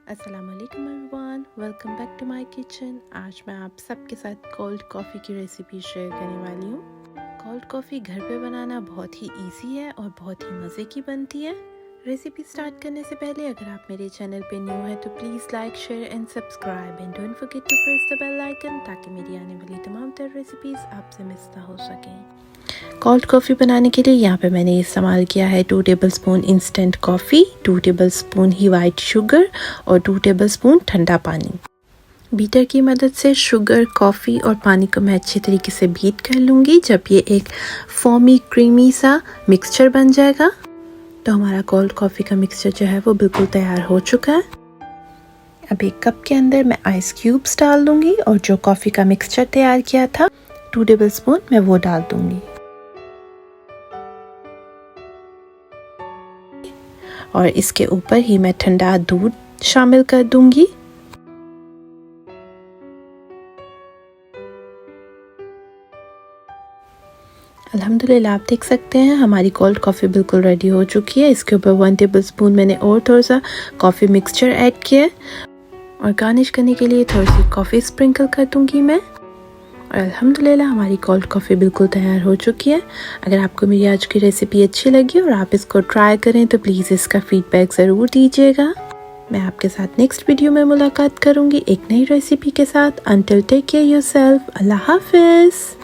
अस्सलाम वालेकुम everyone, welcome back to my kitchen. आज मैं आप सबके साथ कोल्ड कॉफ़ी की रेसिपी शेयर करने वाली हूँ। कोल्ड कॉफ़ी घर पे बनाना बहुत ही इजी है और बहुत ही मज़े की बनती है। रेसिपी स्टार्ट करने से पहले अगर आप मेरे चैनल पे न्यू है तो please like, share and subscribe and don't forget to press the bell icon ताकि मेरी आने वाली तमाम तरह रेसिपीज़ आपसे मिस ना हो सकें। कोल्ड कॉफ़ी बनाने के लिए यहाँ पे मैंने इस्तेमाल किया है 2 टेबलस्पून इंस्टेंट कॉफ़ी, 2 टेबलस्पून ही वाइट शुगर और 2 टेबलस्पून ठंडा पानी। बीटर की मदद से शुगर, कॉफ़ी और पानी को मैं अच्छी तरीके से बीट कर लूँगी। जब ये एक फोमी क्रीमी सा मिक्सचर बन जाएगा तो हमारा कोल्ड कॉफ़ी का मिक्सचर जो है वो बिल्कुल तैयार हो चुका है। अब एक कप के अंदर मैं आइस क्यूब्स डाल दूँगी और जो कॉफ़ी का मिक्सचर तैयार किया था 2 टेबलस्पून मैं वो डाल दूँगी और इसके ऊपर ही मैं ठंडा दूध शामिल कर दूंगी। अल्हम्दुलिल्लाह आप देख सकते हैं हमारी कोल्ड कॉफ़ी बिल्कुल रेडी हो चुकी है। इसके ऊपर 1 टेबलस्पून मैंने और थोड़ा सा कॉफ़ी मिक्सचर ऐड किया और गार्निश करने के लिए थोड़ी सी कॉफ़ी स्प्रिंकल कर दूंगी मैं। और अल्हम्दुलिल्लाह हमारी कोल्ड कॉफ़ी बिल्कुल तैयार हो चुकी है। अगर आपको मेरी आज की रेसिपी अच्छी लगी और आप इसको ट्राई करें तो प्लीज़ इसका फीडबैक ज़रूर दीजिएगा। मैं आपके साथ नेक्स्ट वीडियो में मुलाकात करूँगी एक नई रेसिपी के साथ। Until take care yourself. अल्लाह हाफिज़।